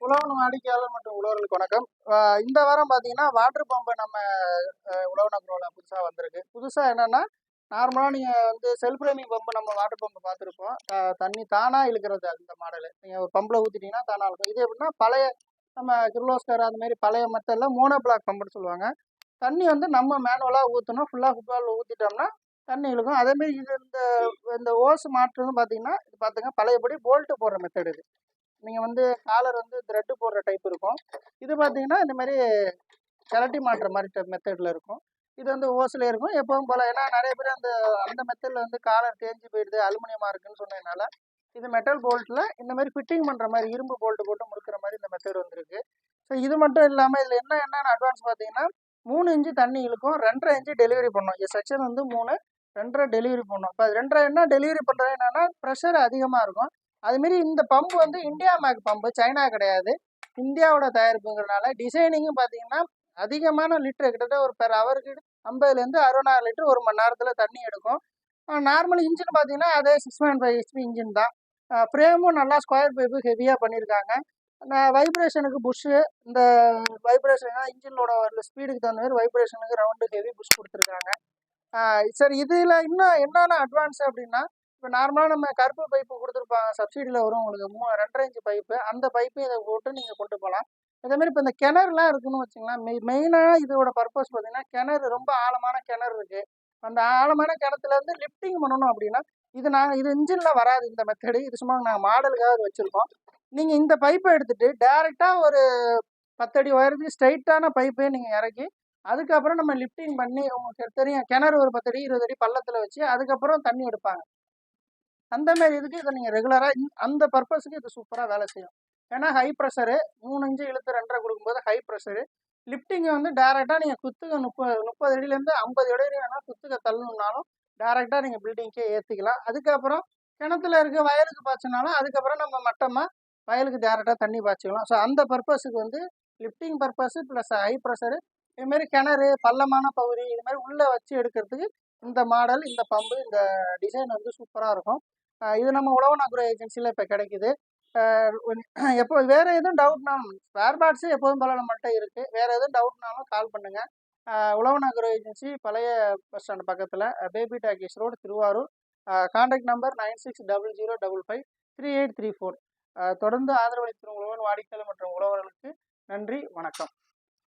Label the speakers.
Speaker 1: உழவன் வாடிக்கையாளர் மற்றும் உழவர்களுக்கு வணக்கம். இந்த வாரம் பார்த்தீங்கன்னா, வாட்டர் பம்பு நம்ம உழவன் அக்ரோல புதுசா வந்திருக்கு. புதுசா என்னன்னா, நார்மலா நீங்க வந்து செல்ஃப் ரைமிங் பம்பு நம்ம வாட்டர் பம்பு பார்த்துருப்போம். தண்ணி தானா இழுக்கிறது அந்த மாடலு. நீங்க ஒரு பம்புல ஊத்திட்டீங்கன்னா தானா இழுக்கும். இது எப்படின்னா, பழைய நம்ம கிர்லோஸ்கர் அந்த மாரி பழைய மெத்தட்ல மோனோ பிளாக் பம்புன்னு சொல்லுவாங்க. தண்ணி வந்து நம்ம மேனுவலா ஊத்தணும். ஃபுல்லா ஃபுட்பால்ல ஊத்திட்டோம்னா தண்ணி இழுக்கும். அதேமாரி இது இந்த இந்த ஓஸ் மாற்றுன்னு பார்த்தீங்கன்னா, இது பார்த்துங்க பழையபடி போல்ட் போடுற மெத்தட் இது. நீங்க வந்து காலர் வந்து த்ரெட் போடுற டைப் இருக்கும். இது பார்த்தீங்கன்னா, இந்த மாரி கழட்டி மாட்டுற மாரி மெத்தட்ல இருக்கும். இது வந்து ஓஸ்ல இருக்கும். எப்பவும் போல ஏன்னா நெறைய பேர் அந்த அந்த மெத்தட்ல வந்து காலர் தேஞ்சு போயிடுது, அலுமினியமா இருக்குன்னு சொன்னதுனால, இது மெட்டல் போல்ட்ல இந்த மாரி ஃபிட்டிங் பண்ற மாரி இரும்பு போல்ட் போட்டு முறுக்குற மாரி இந்த மெத்தட் வந்திருக்கு. ஸோ இது மட்டும் இல்லாம இதுல என்னென்ன அட்வான்ஸ் பார்த்தீங்கன்னா, 3 இன்ச் தண்ணி இழுக்கும். 2 1/2 இன்ச் டெலிவரி பண்ணும். செக்ஷன் வந்து 3, 2 1/2 டெலிவரி பண்ணும். இப்ப 2 1/2 என்ன டெலிவரி பண்றது என்னன்னா, பிரஷர் அதிகமா இருக்கும். அதுமாரி இந்த பம்பு வந்து இந்தியா மேக் பம்பு, சைனா கிடையாது. இந்தியாவோட தயாரிப்புங்கிறனால டிசைனிங்கும் பார்த்தீங்கன்னா, அதிகமான லிட்டர் கிட்டத்தட்ட ஒரு பெர் ஹவருக்கு 50லேருந்து 60,000 லிட்டர் 1 மணி நேரத்துல தண்ணி எடுக்கும். நார்மல் இன்ஜின் பார்த்தீங்கன்னா, அதே 6.5 ஹெச்பி இன்ஜின் தான். ஃப்ரேமும் நல்லா ஸ்கொயர் பைப்பு ஹெவியா பண்ணியிருக்காங்க. வைப்ரேஷனுக்கு புஷ்ஷு இந்த வைப்ரேஷன் இன்ஜினோட ஸ்பீடுக்கு தகுந்த மாரி வைப்ரேஷனுக்கு ரவுண்டு ஹெவி புஷ் குடுத்துருக்காங்க. சரி இதுல இன்னும் என்னென்ன அட்வான்ஸ் அப்படின்னா, இப்போ நார்மலா நம்ம கருப்பு பைப்பு குடுத்துருப்பாங்க. சப்சிடில வரும் உங்களுக்கு 2 1/2 இன்ச் பைப்பு. அந்த பைப்பையும் இத போட்டு நீங்க கொண்டு போலாம். அதே மாரி இப்ப இந்த கிணறுலாம் இருக்குன்னு வச்சுக்கங்களேன், மெயினா இதோட பர்ப்பஸ் பார்த்தீங்கன்னா, கிணறு ரொம்ப ஆழமான கிணறு இருக்கு. அந்த ஆழமான கிணத்துலேருந்து லிஃப்டிங் பண்ணணும் அப்படின்னா, இது இன்ஜின்ல வராது இந்த மெத்தடு. இது சும்மா நாங்க மாடலுக்காக இது வச்சிருக்கோம். நீங்க இந்த பைப்ப எடுத்துட்டு டைரக்ட்டா ஒரு 10 அடி உயரத்துக்கு ஸ்ட்ரெயிட்டான பைப்பே நீங்க இறக்கி, அதுக்கப்புறம் நம்ம லிஃப்டிங் பண்ணி உங்களுக்கு தெரியும் கிணறு ஒரு 10 அடி, 20 அடி பள்ளத்துல வச்சு, அதுக்கப்புறம் தண்ணி எடுப்பாங்க. அந்த மாரி இதுக்கு இத நீங்க ரெகுலரா அந்த பர்ப்பஸ்க்கு இது சூப்பரா வேலை செய்யும். ஏன்னா ஹை பிரஷரு 3 இன்ச் இழுத்து 2 1/2 குடுக்கும்போது ஹை பிரஷரு. லிஃப்டிங் வந்து டைரக்ட்டா நீங்க குத்துக 30 அடியிலேருந்து 50 அடி வேணா குத்துக தள்ளணும்னாலும், டைரக்ட்டா நீங்க பில்டிங்க்கே ஏத்திக்கலாம். அதுக்கப்புறம் கிணத்துல இருக்க வயலுக்கு பாய்ச்சனாலும், அதுக்கப்புறம் நம்ம மட்டமா வயலுக்கு டைரக்ட்டா தண்ணி பாய்ச்சிக்கலாம். ஸோ அந்த பர்ப்பஸுக்கு வந்து lifting purpose plus high pressure இதுமாரி கிணறு, பள்ளமான பகுதி இது மாரி உள்ள வச்சு எடுக்கிறதுக்கு இந்த மாடல், இந்த பம்பு, இந்த டிசைன் வந்து சூப்பரா இருக்கும். இது நம்ம உழவன் அக்ரோ ஏஜென்சில இப்ப கிடைக்குது. அ எப்போ வேற எதுவும் டவுட்னாலும் ஸ்பேர் பார்ட்ஸ் எப்போதும் போல நம்மள்ட்ட இருக்கு. வேற எதுவும் டவுட்னாலும் கால் பண்ணுங்க. உழவன் அக்ரோ ஏஜென்சி பழைய பஸ் ஸ்டாண்ட் பக்கத்துல Baby Talkies road, Thiruvarur. Contact number 9600553834. தொடர்ந்து ஆதரவளித்து வரும் உழவன் வாடிக்கையாளர் மற்றும் உழவர்களுக்கு நன்றி, வணக்கம்.